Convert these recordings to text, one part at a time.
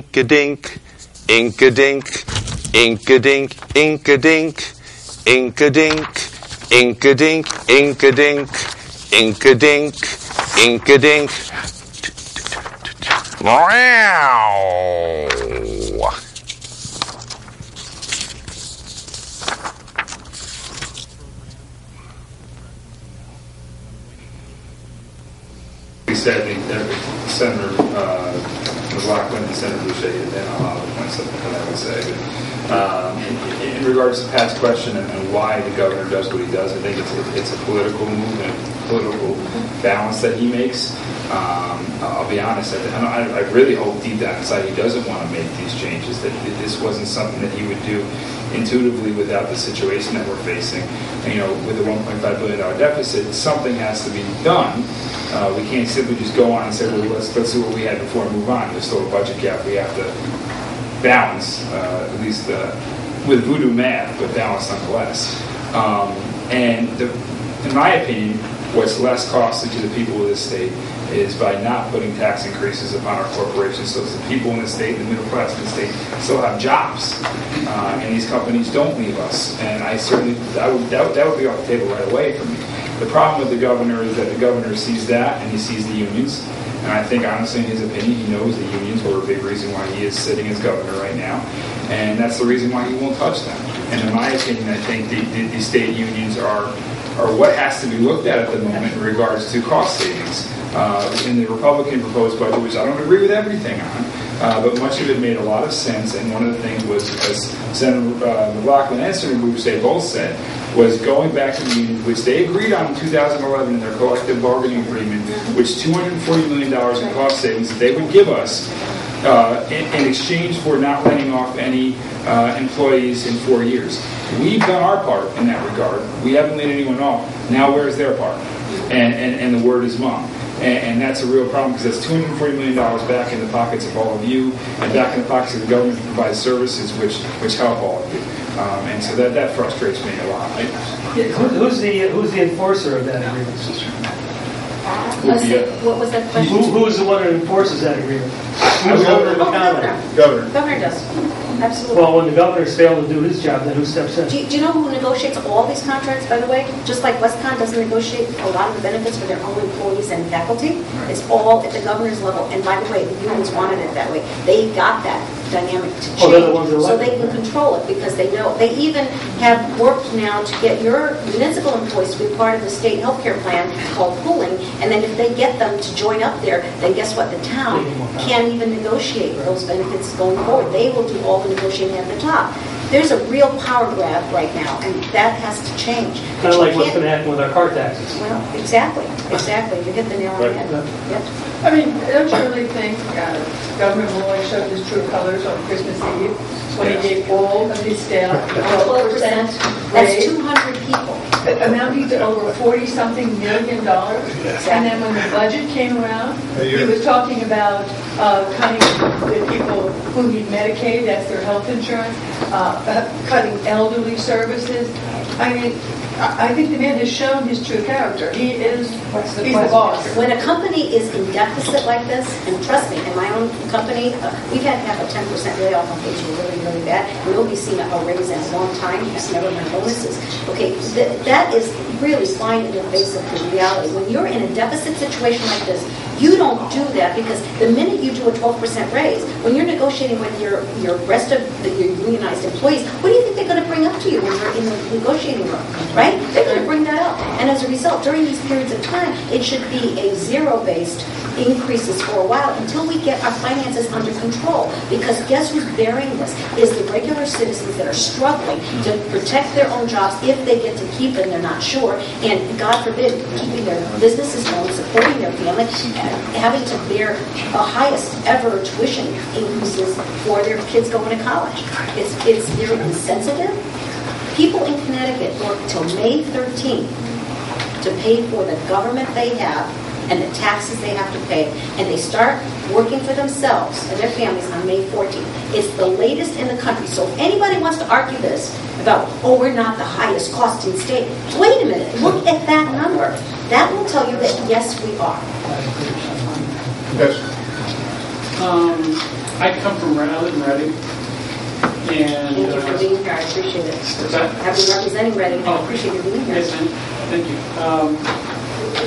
ink-a-dink, ink-a-dink, ink-a-dink, ink-a-dink, ink-a-dink, ink-a-dink, ink-a-dink, ink-a-dink, ink-a-dink. Wow. He said that Senator McLachlan and Senator Boucher hit in on a lot of the points that I would say. In regards to Pat's question and why the governor does what he does, I think it's a political move and a political balance that he makes. I'll be honest, I really hope deep down inside he doesn't want to make these changes, that this wasn't something that he would do intuitively without the situation that we're facing. And, with a $1.5 billion deficit, something has to be done. We can't simply just go on and say, well, let's do what we had before and move on. There's still a budget gap we have to balance, at least with voodoo math, but balance nonetheless. In my opinion, what's less costly to the people of this state is by not putting tax increases upon our corporations, so that the people in the state, the middle class in the state, still have jobs, and these companies don't leave us. And that would be off the table right away for me. The problem with the governor is that the governor sees that, and he sees the unions. And I think, honestly, in his opinion, he knows the unions were a big reason why he is sitting as governor right now. And that's the reason why he won't touch them. And in my opinion, I think the state unions are what has to be looked at the moment in regards to cost savings. In the Republican proposed budget, which I don't agree with everything on, but much of it made a lot of sense. And one of the things was, as Senator McLachlan and Senator Boucher both said, was going back to the unions, which they agreed on in 2011 in their collective bargaining agreement, which $240 million in cost savings that they would give us in exchange for not laying off any employees in 4 years. We've done our part in that regard. We haven't laid anyone off. Now where's their part? And the word is mum. And that's a real problem, because that's $240 million back in the pockets of all of you, and back in the pockets of the government to provide services which help all of you. And so that frustrates me a lot. Who's the enforcer of that agreement? What was that question? Who is the one who enforces that agreement? Who's Governor. Governor does. Absolutely. Well, when the governor's failed to do his job, then who steps in? Do you know who negotiates all these contracts, by the way? Just like WestCon doesn't negotiate a lot of the benefits for their own employees and faculty. Right. It's all at the governor's level. And by the way, the unions wanted it that way. They got that dynamic to change, so they can control it, because they know. They even have worked now to get your municipal employees to be part of the state health care plan called pooling, and then if they get them to join up there, then guess what? The town can't even negotiate those benefits going forward. They will do all the negotiating at the top. There's a real power grab right now, and that has to change. Kind of like what's going to happen with our car taxes. Well, exactly. You hit the nail on the head. Yep. I mean, don't you really think government will only show his true colors on Christmas Eve when he gave all of his staff 12%? That's 200 people. Amounting to over $40-something million. And then when the budget came around, he was talking about cutting the people who need Medicaid, that's their health insurance, cutting elderly services. I mean, I think the man has shown his true character. He's the boss. When a company is in deficit like this, and trust me, in my own company, we've had to have a 10% layoff on things really, really bad. Nobody's seen a raise in a long time. It's never been bonuses. Okay, that is really flying in the face of the reality. When you're in a deficit situation like this, you don't do that, because the minute you do a 12% raise, when you're negotiating with your rest of your unionized employees, what do you think they're going to bring up to you when you're in the negotiating room, right? They're going to bring that up. And as a result, during these periods of time, it should be a zero-based increases for a while until we get our finances under control. Because guess who's bearing this? Is the regular citizens that are struggling to protect their own jobs if they get to keep it and they're not sure. And God forbid, keeping their businesses going, supporting their family, having to bear the highest ever tuition increases for their kids going to college. It's very insensitive. People in Connecticut work till May 13th to pay for the government they have and the taxes they have to pay, and they start working for themselves and their families on May 14th. It's the latest in the country. So if anybody wants to argue this about, we're not the highest costing state, wait a minute, look at that number. That will tell you that yes, we are. Yes. I come from Reading. I live in Reading. And, Thank you for being here. I appreciate it. What's that? I've been representing Reading. I Oh, appreciate you being here. Yes, thank you.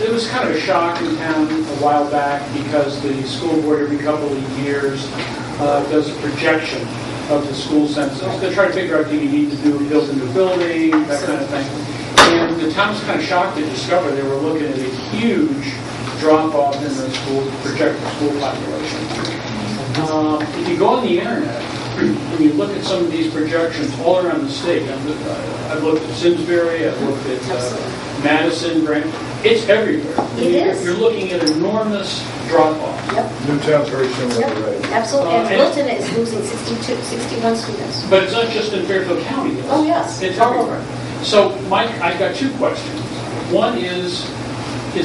It was kind of a shock in town a while back because the school board every couple of years does a projection of the school census. They try to figure out, do you need to build a new building, that kind of thing. And the town was kind of shocked to discover they were looking at a huge drop-off in the projected school population. If you go on the internet, when you look at some of these projections all around the state, I've looked at Simsbury, I've looked at Madison, Grant, it's everywhere. You're looking at enormous drop-off. Yep. Newtown's very similar Yep. to Reading. Absolutely. And Wilton is losing 61 students. But it's not just in Fairfield County. Oh, yes. It's all everywhere. over. So, Mike, I've got two questions. One is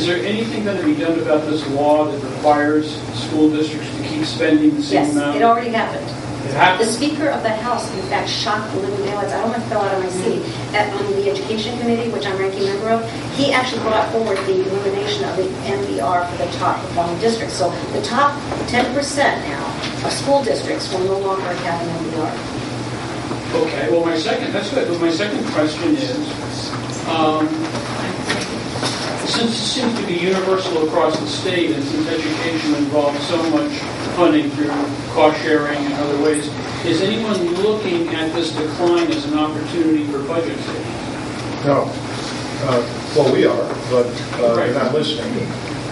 there anything going to be done about this law that requires school districts to keep spending the same Yes, amount? it already happened. It The happened. Speaker of the House, in fact, shocked the living daylights. I almost fell out of my seat on the Education Committee, which I'm ranking member of. He actually brought forward the elimination of the MBR for the top performing districts. So the top 10% now of school districts will no longer have an MBR. Okay, well, that's good. But my second question is, since it seems to be universal across the state, and since education involves so much funding through cost sharing and other ways, is anyone looking at this decline as an opportunity for budget savings? No. Well, we are, but they're not listening.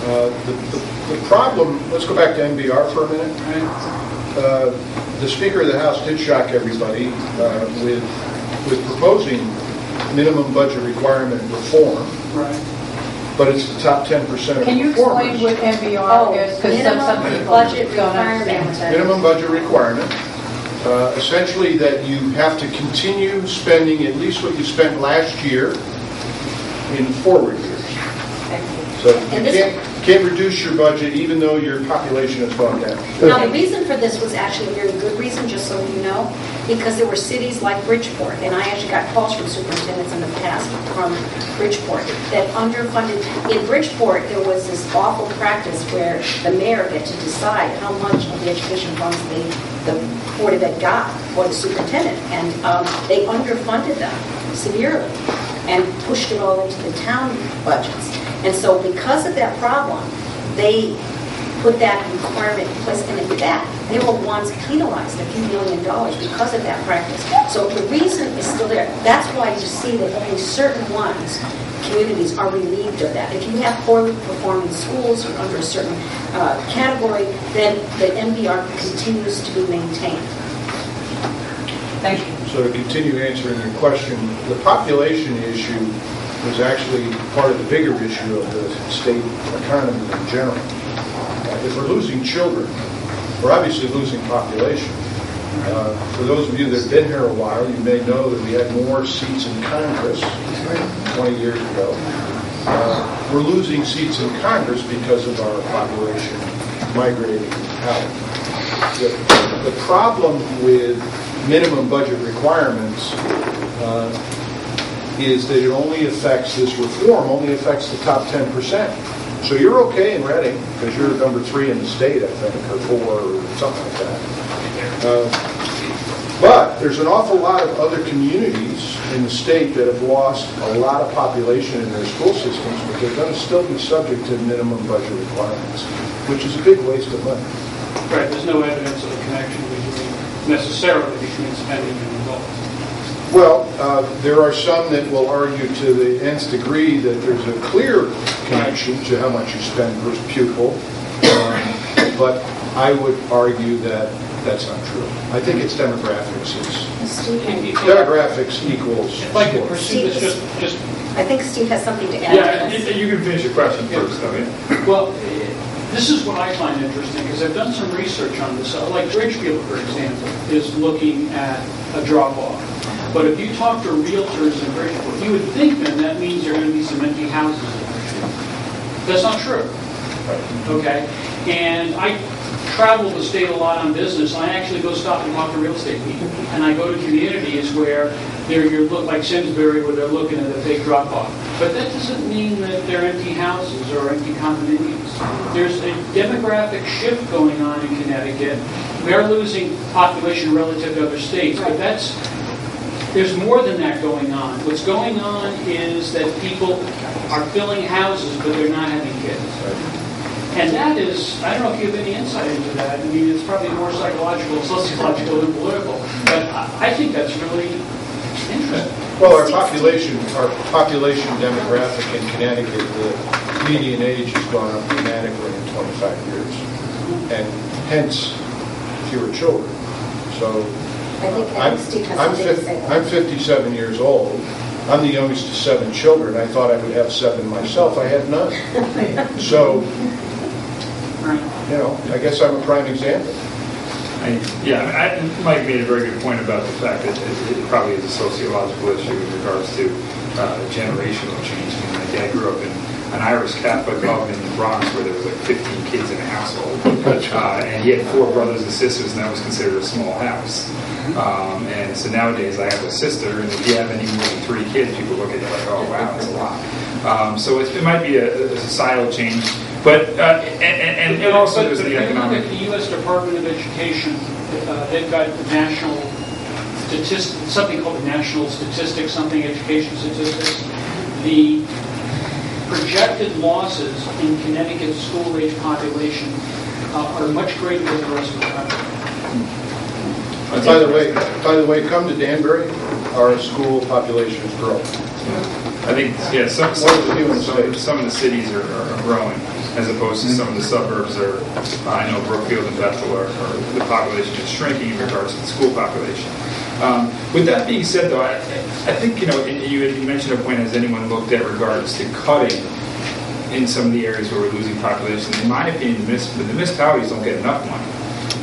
The problem, let's go back to MBR for a minute. Right? The Speaker of the House did shock everybody with proposing minimum budget requirement reform. Right. But it's the top 10% of Can you performers. explain what MBR is? 'Cause some minimum people budget don't requirement. understand. Minimum budget requirement, essentially that you have to continue spending at least what you spent last year in forward years. So And you this- can't reduce your budget even though your population has gone down. Now, the reason for this was actually a very good reason, just so you know, because there were cities like Bridgeport, and I actually got calls from superintendents in the past from Bridgeport that underfunded. In Bridgeport, there was this awful practice where the mayor get to decide how much of the education funds the Board of Ed got, or the superintendent, and they underfunded them severely and pushed it all into the town budgets. And so because of that problem, they put that requirement in place, and in fact, they were once penalized a few $1 million because of that practice. So the reason is still there. That's why you see that only certain communities are relieved of that. If you have poorly performing schools or under a certain category, then the MBR continues to be maintained. Thank you. So to continue answering your question, the population issue was actually part of the bigger issue of the state economy in general. If we're losing children, we're obviously losing population. For those of you that have been here a while, you may know that we had more seats in Congress 20 years ago. We're losing seats in Congress because of our population migrating out. The problem with minimum budget requirements is that it only affects, this reform only affects the top 10%. So you're okay in Reading, because you're number 3 in the state, I think, or 4, or something like that. But there's an awful lot of other communities in the state that have lost a lot of population in their school systems, but they're going to still be subject to minimum budget requirements, which is a big waste of money. Right, there's no evidence of a connection necessarily between spending and results. Well, there are some that will argue to the nth degree that there's a clear connection to how much you spend per pupil, but I would argue that that's not true. I think it's demographics. Demographics equals If I could pursue this just I think Steve has something to add. Yeah, you can finish your question first, though. well, this is what I find interesting, because I've done some research on this. Like Ridgefield, for example, is looking at a drop-off. But if you talk to realtors in Bridgeport, you would think then that means there are going to be some empty houses in Bridgeport. That's not true. Okay? And travel the state a lot on business. I actually go stop and talk to real estate people. And I go to communities where you're like Simsbury, where they're looking at a big drop-off. But that doesn't mean that they're empty houses or empty condominiums. There's a demographic shift going on in Connecticut. We are losing population relative to other states, but there's more than that going on. What's going on is that people are filling houses, but they're not having kids. And that is, I don't know if you have any insight into that. I mean, it's probably more psychological, sociological than political. But I think that's really interesting. Well, our population demographic in Connecticut, the median age has gone up dramatically in 25 years. And hence, fewer children. So I'm 57 years old. I'm the youngest of 7 children. I thought I would have 7 myself. I had none. So, I guess I'm a prime example. Mike made a very good point about the fact that it probably is a sociological issue with regards to generational change. My dad grew up in an Irish Catholic home in the Bronx where there was like 15 kids in a household. And he had 4 brothers and sisters, and that was considered a small house. And so nowadays I have a sister, and if you have any more than 3 kids, people look at you like, oh, wow, that's a lot. So it might be a societal change. But, and also there's the economic... The U.S. Department of Education, they've got national statistics, something called the National Statistics, something education statistics. The projected losses in Connecticut's school-age population are much greater than the rest of the country. By the way, come to Danbury, our school population is growing. I think, some of the cities are growing, as opposed to some of the suburbs I know Brookfield and Bethel are the population is shrinking in regards to the school population. With that being said, though, I think, you mentioned a point, has anyone looked at regards to cutting in some of the areas where we're losing population? In my opinion, the municipalities don't get enough money.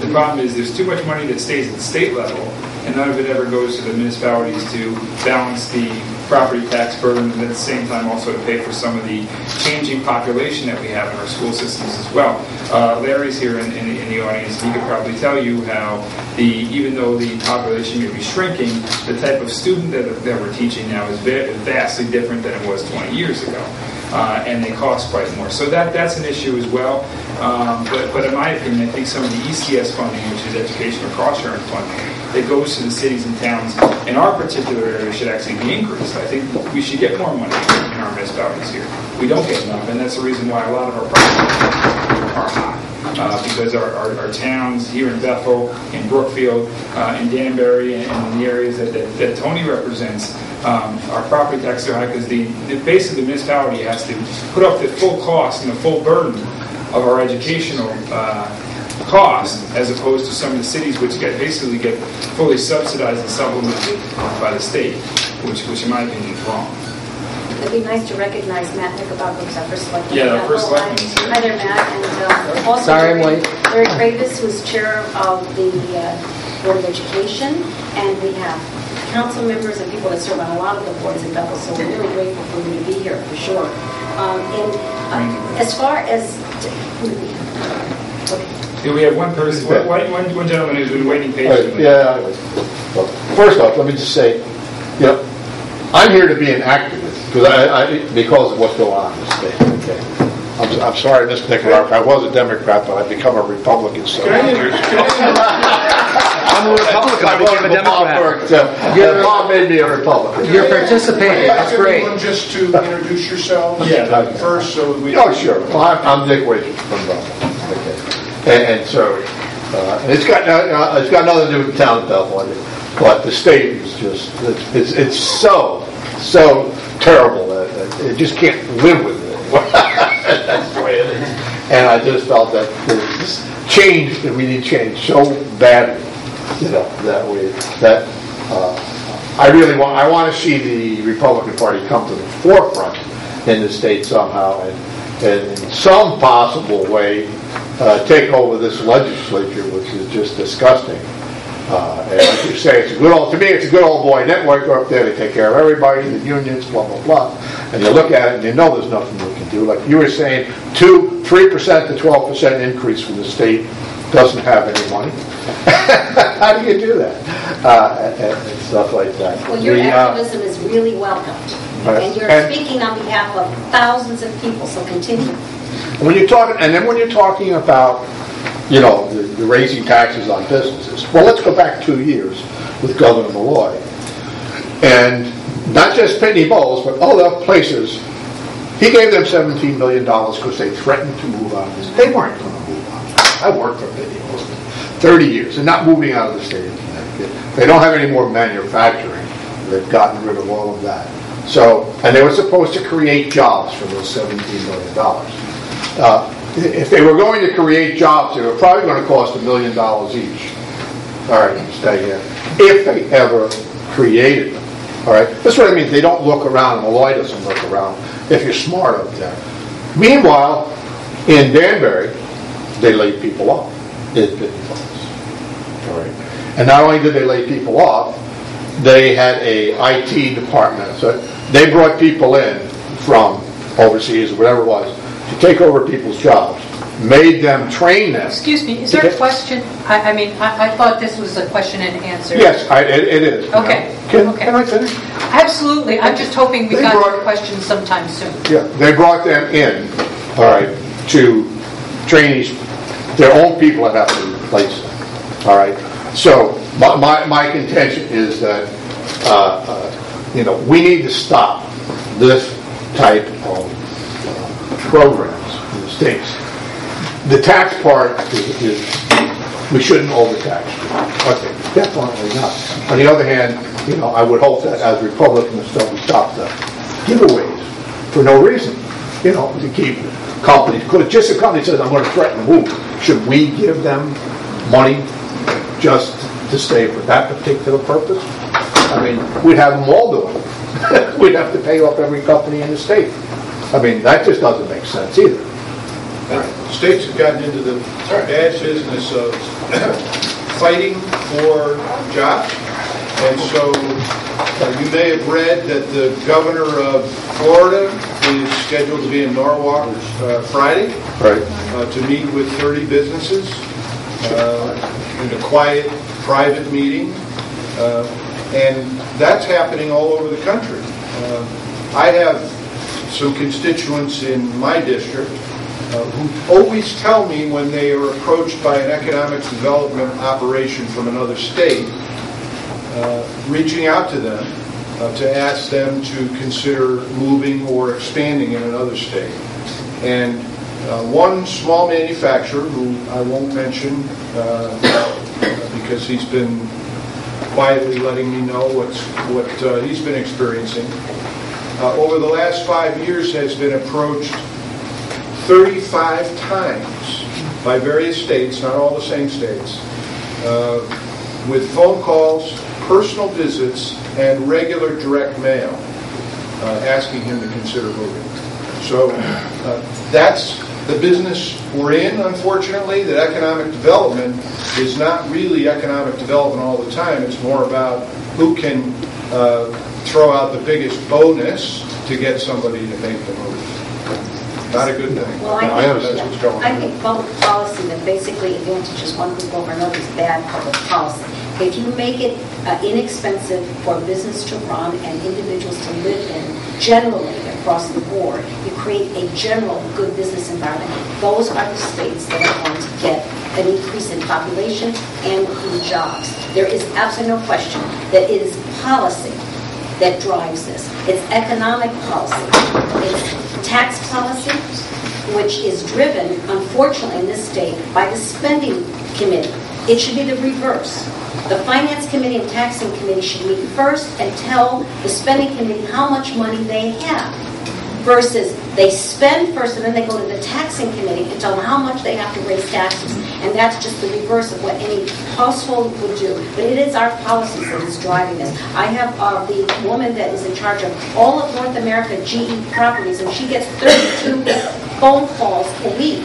The problem is there's too much money that stays at the state level, and none of it ever goes to the municipalities to balance the property tax burden, and at the same time also to pay for some of the changing population that we have in our school systems as well. Larry's here in the audience, and he could probably tell you how even though the population may be shrinking, the type of student that we're teaching now is vastly different than it was 20 years ago. And they cost quite more. So that's an issue as well. But in my opinion, I think some of the ECS funding, which is educational cross-sharing funding, that goes to the cities and towns in our particular area should actually be increased. I think we should get more money in our municipalities here. We don't get enough, and that's the reason why a lot of our prices are high. Because our towns here in Bethel, in Brookfield, in Danbury, and in the areas that Toni represents, our property taxes are high because the base of the municipality has to put up the full cost and the full burden of our educational cost, as opposed to some of the cities which basically get fully subsidized and supplemented by the state, which in my opinion is wrong. It'd be nice to recognize Matt Knickerbocker, who's our first selectman. Yeah, our first selectman. Hi there, Matt. And also Sorry, I'm late. Larry Kravis, who's chair of the Board of Education. And we have council members and people that serve on a lot of the boards in Bethel, so we're really grateful for you to be here, for sure. As far as... Yeah, we have one person, one gentleman who's been waiting patiently. Well, first off, let me just say, I'm here to be an activist because of what's going on in the state. Okay, I'm sorry, Mr. Knickerbocker. I was a Democrat, but I've become a Republican. So I'm a Republican. I became a Democrat. Bob made me a Republican. You're participating. That's great. Just to introduce yourselves first, so we. Oh, sure. Well, I'm Dick Wiggins from Bethel. Okay, and so it's got nothing to do with the town of Bethel, but the state is just it's so terrible that it just can't live with it. That's the way it is. And I just felt that this change, that we need change so badly, that I want to see the Republican Party come to the forefront in the state somehow, and in some possible way take over this legislature, which is just disgusting. And like you say, to me, it's a good old boy network. Go up there, they take care of everybody, the unions, blah, blah, blah. And you look at it and you know there's nothing you can do. Like you were saying, 3% to 12% increase from the state doesn't have any money. How do you do that? And stuff like that. Well, your activism is really welcomed. Right. And you're speaking on behalf of thousands of people, so continue. When you're talking about, the raising taxes on businesses, well, let's go back 2 years with Governor Malloy. And not just Pitney Bowes, but other places, he gave them $17 million because they threatened to move out of this. They weren't going to move out. I worked for Pitney Bowes for 30 years. They're not moving out of the state of Connecticut. They don't have any more manufacturing. They've gotten rid of all of that. So, and they were supposed to create jobs for those $17 million. If they were going to create jobs, they were probably going to cost $1 million each. All right, stay here. If they ever created them. All right, that's what I mean. They don't look around. Malloy doesn't look around. If you're smart up there. Meanwhile, in Danbury, they laid people off. It didn't close. All right, and not only did they lay people off, they had a IT department. So they brought people in from overseas or whatever it was to take over people's jobs, made them train them. Excuse me, is there a question? I thought this was a question and answer. Yes, it is. Okay. Can I finish? Absolutely. I'm just hoping we got to the question sometime soon. Yeah, they brought them in, all right, to trainees, their own people that have to replace them. All right. So my contention is that we need to stop this type of programs in the states. The tax part is we shouldn't overtax. Okay, definitely not. On the other hand, I would hope that as Republicans we stop the giveaways for no reason. To keep companies. Because just a company says, I'm going to threaten to move. Should we give them money just to stay for that particular purpose? I mean, we'd have them all doing it. We'd have to pay off every company in the state. I mean, that just doesn't make sense either. States have gotten into the bad business of fighting for jobs. And so you may have read that the governor of Florida is scheduled to be in Norwalk Friday to meet with 30 businesses in a quiet, private meeting. And that's happening all over the country. I have some constituents in my district who always tell me when they are approached by an economic development operation from another state, reaching out to them to ask them to consider moving or expanding in another state. And one small manufacturer, who I won't mention because he's been quietly letting me know what he's been experiencing, over the last 5 years has been approached 35 times by various states, not all the same states, with phone calls, personal visits, and regular direct mail asking him to consider moving. So that's the business we're in, unfortunately. That economic development is not really economic development all the time. It's more about who can throw out the biggest bonus to get somebody to make the move. Not a good thing. Well, I think public policy that basically advantages one group over another is bad public policy. If you make it inexpensive for business to run and individuals to live in, generally across the board, you create a general good business environment. Those are the states that are going to get an increase in population and in jobs. There is absolutely no question that it is policy that drives this. It's economic policy. It's tax policy, which is driven, unfortunately, in this state by the spending committee. It should be the reverse. The Finance Committee and Taxing Committee should meet first and tell the Spending Committee how much money they have, versus they spend first and then they go to the Taxing Committee and tell them how much they have to raise taxes. And that's just the reverse of what any household would do. But it is our policies that is driving this. I have the woman that is in charge of all of North America GE properties, and she gets 32 phone calls a week.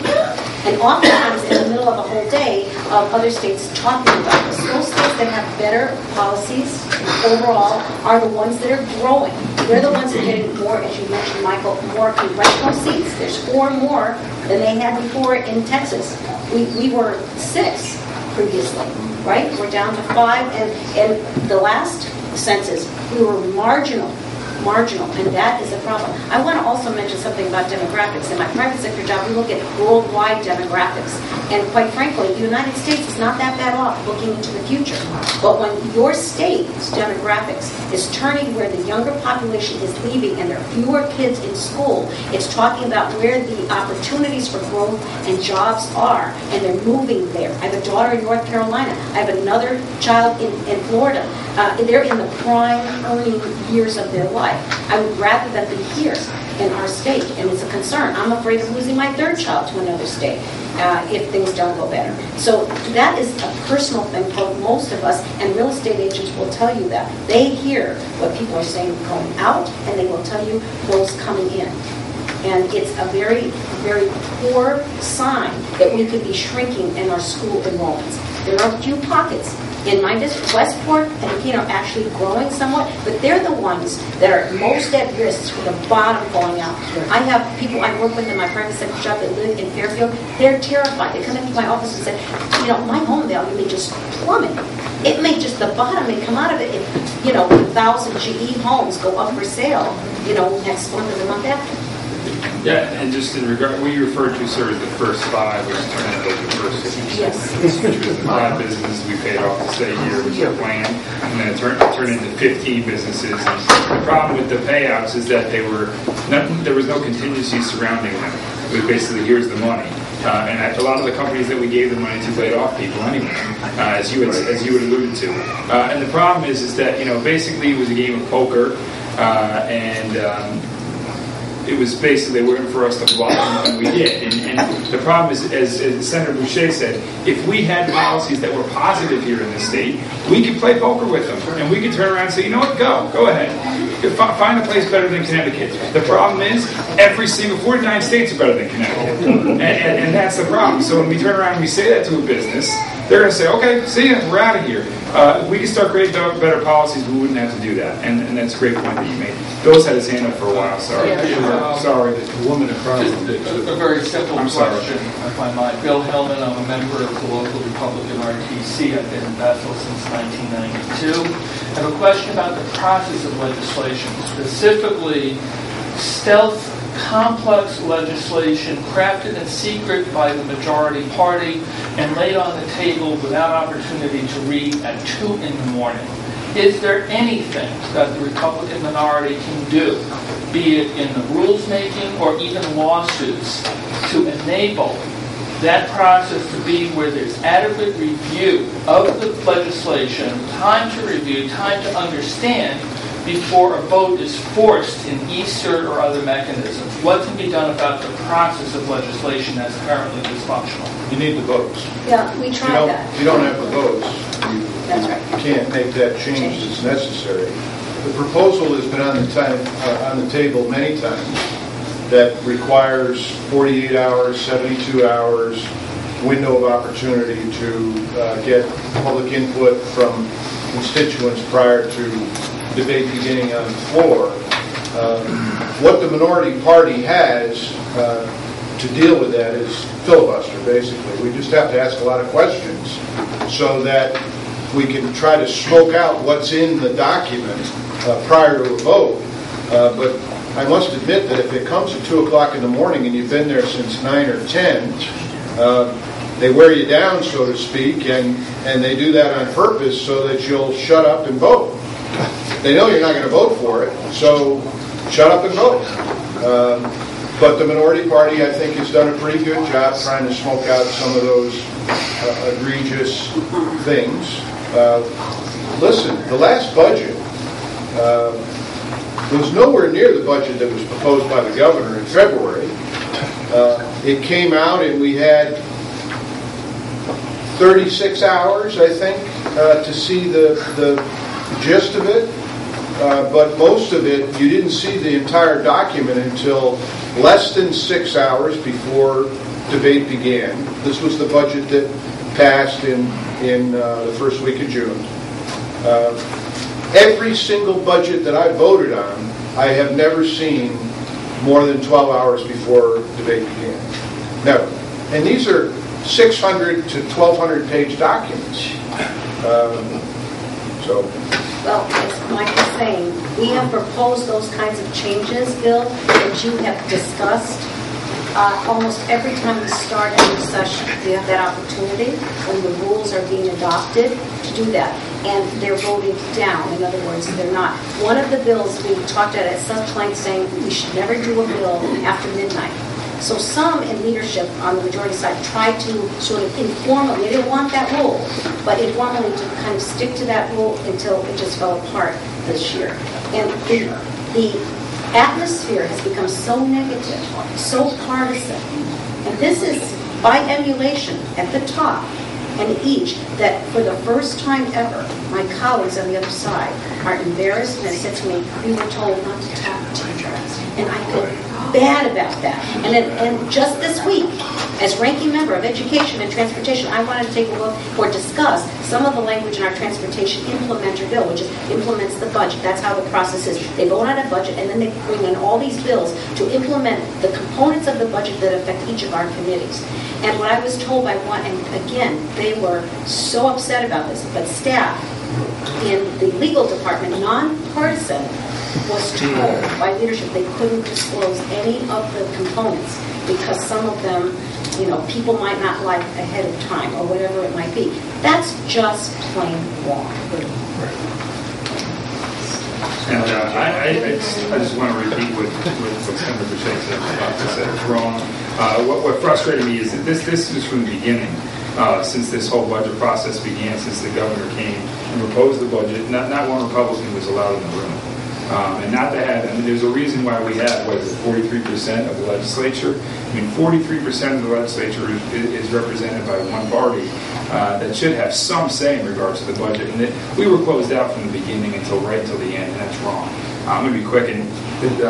And oftentimes in the middle of a whole day of other states talking about this. Those states that have better policies overall are the ones that are growing. They're the ones that are getting more, as you mentioned, Michael, more congressional seats. There's 4 more than they had before in Texas. We were 6 previously, right? We're down to 5, and the last census, we were marginal, and that is a problem. I want to also mention something about demographics. In my private sector job, we look at worldwide demographics. And quite frankly, the United States is not that bad off looking into the future. But when your state's demographics is turning where the younger population is leaving and there are fewer kids in school, it's talking about where the opportunities for growth and jobs are, and they're moving there. I have a daughter in North Carolina. I have another child in Florida. They're in the prime earning years of their life. I would rather them be here in our state, and it's a concern. I'm afraid of losing my 3rd child to another state if things don't go better. So that is a personal thing for most of us, and real estate agents will tell you that. They hear what people are saying going out, and they will tell you those coming in. And it's a very, very poor sign that we could be shrinking in our school enrollments. There are a few pockets in my district. Westport and Aquino are actually growing somewhat, but they're the ones that are most at risk for the bottom falling out. I have people I work with in my private sector job that live in Fairfield. They're terrified. They come into my office and say, my home value may just plummet. It may just, the bottom may come out of it if, 1,000 GE homes go up for sale, next month or the month after. Yeah, and just in regard, we referred to, sir, as the first 5, which turned into like the first 50%. Yes. Which was the 5 businesses we paid off to stay here, which was our plan, and then it turned into 15 businesses. And the problem with the payouts is that there was no contingency surrounding them. It was basically, here's the money. And a lot of the companies that we gave the money to laid off people anyway, as you had alluded to. And the problem is that, basically it was a game of poker, and it was basically waiting for us to block them, and we did. And the problem is, as Senator Boucher said, if we had policies that were positive here in the state, we could play poker with them, and we could turn around and say, you know what, go ahead. Find a place better than Connecticut. The problem is, every single 49 states are better than Connecticut. And that's the problem. So when we turn around and we say that to a business, they're going to say, okay, see ya, we're out of here. We can start creating better policies, we wouldn't have to do that. And that's a great point that you made. Bill's had his hand up for a while, sorry. Sorry. The woman across a very simple question, if I might. Bill Hellman, I'm a member of the local Republican RTC. I've been in Bethel since 1992. I have a question about the process of legislation, specifically stealth, complex legislation crafted in secret by the majority party and laid on the table without opportunity to read at 2 in the morning. Is there anything that the Republican minority can do, be it in the rules making or even lawsuits, to enable that process to be where there's adequate review of the legislation, time to review, time to understand, before a vote is forced in e-cert or other mechanisms? What can be done about the process of legislation that's currently dysfunctional? You need the votes. Yeah, we tried that. If you don't have the votes, That's right. you can't make that change that's necessary. The proposal has been on the table many times that requires 48 hours, 72 hours window of opportunity to get public input from constituents prior to debate beginning on the floor. What the minority party has to deal with that is filibuster, basically. We just have to ask a lot of questions so that we can try to smoke out what's in the document prior to a vote. But I must admit that if it comes at 2 o'clock in the morning and you've been there since 9 or 10, they wear you down, so to speak, and they do that on purpose so that you'll shut up and vote. They know you're not going to vote for it, so shut up and vote. But the minority party, I think, has done a pretty good job trying to smoke out some of those egregious things. Listen, the last budget was nowhere near the budget that was proposed by the governor in February. It came out and we had 36 hours, I think, to see the gist of it. But most of it, you didn't see the entire document until less than 6 hours before debate began. This was the budget that passed in the first week of June. Every single budget that I voted on, I have never seen more than 12 hours before debate began. Never. And these are 600 to 1,200 page documents. Well, as Mike was saying, we have proposed those kinds of changes, Bill, that you have discussed almost every time we start a new session. We have that opportunity when the rules are being adopted to do that. And they're voted down. In other words, they're not. One of the bills we talked at such length saying we should never do a bill after midnight. So some in leadership on the majority side tried to sort of informally, they didn't want that rule, but informally to kind of stick to that rule until it just fell apart this year. And the atmosphere has become so negative, so partisan. And this is by emulation at the top and each that for the first time ever, my colleagues on the other side are embarrassed and said to me, we were told not to talk to teachers. And I feel bad about that. And just this week, as ranking member of Education and Transportation, I wanted to take a look or discuss some of the language in our Transportation Implementer Bill, which implements the budget. That's how the process is. They vote on a budget, and then they bring in all these bills to implement the components of the budget that affect each of our committees. And what I was told by one, and again, they were so upset about this, but staff in the legal department, nonpartisan, was told by leadership they couldn't disclose any of the components because some of them, people might not like ahead of time or whatever it might be. That's just plain wrong. And I just want to repeat what Senator Boucher said about this. It's wrong. What frustrated me is that this is from the beginning. Since this whole budget process began, since the governor came and proposed the budget, not one Republican was allowed in the room. And not to have, there's a reason why we have, 43% of the legislature? 43% of the legislature is represented by one party that should have some say in regards to the budget. And we were closed out from the beginning right until the end, and that's wrong. I'm going to be quick. And Can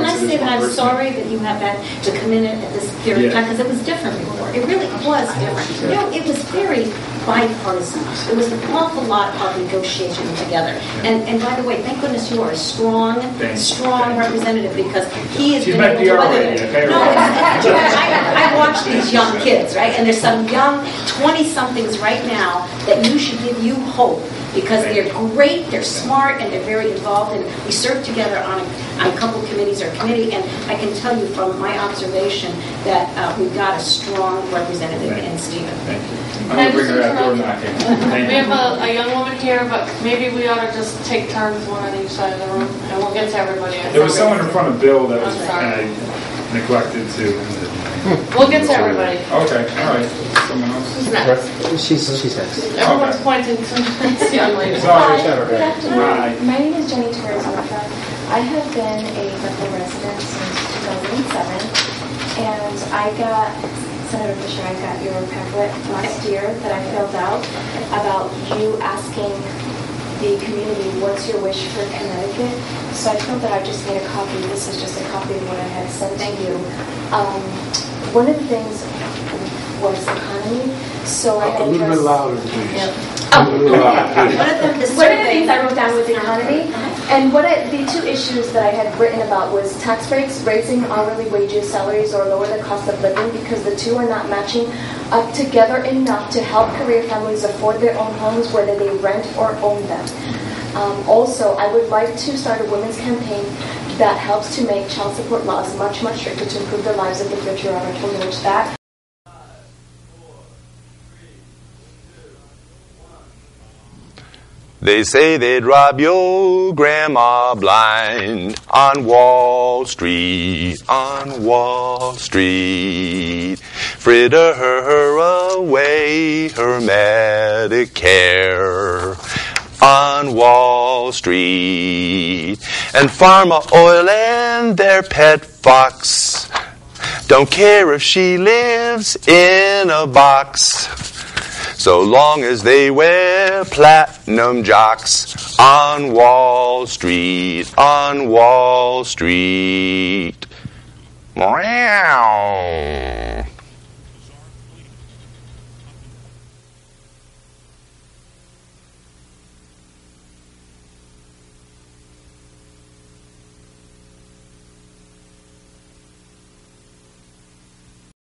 I say that I'm sorry that you have had to come in at this period of time, because it was different before. It really was different. It was very bipartisan. It was an awful lot of negotiation together. And by the way, thank goodness you are a strong representative, because he has been able to weather it. No, I watch these young kids, right? And there's some young 20-somethings right now that should give you hope, because they're great, they're smart, and they're very involved, and we serve together on a couple committees or committee, and I can tell you from my observation that we've got a strong representative in Stephen. Thank you. I'm going to bring her out door knocking. We have a young woman here, but maybe we ought to just take turns, one on each side of the room, and we'll get to everybody. There was someone in front of Bill that was kind of neglected to. We'll get to everybody. Okay, all right. Someone else? Who's next? She's next. Everyone's pointing to this young lady. Sorry. Good afternoon. Hi. My name is Jenny Torres-Murphy. I have been a Bethel resident since 2007, and Senator Boucher, I got your pamphlet last year that I filled out about you asking the community, what's your wish for Connecticut? So I felt that I just made a copy. This is just a copy of what I had sent to you. One of the things was economy. So I had a little bit louder, please. One of the things I wrote down was economy, and the two issues that I had written about was tax breaks, raising hourly wages, salaries, or lower the cost of living, because the two are not matching up together enough to help career families afford their own homes, whether they rent or own them. Also, I would like to start a women's campaign that helps to make child support laws much, much stricter to improve the lives of the future of our children, which that They say they'd rob your grandma blind on Wall Street, fritter her away her Medicare on Wall Street. And Pharma Oil and their pet fox don't care if she lives in a box, so long as they wear platinum jocks on Wall Street, on Wall Street. Meow.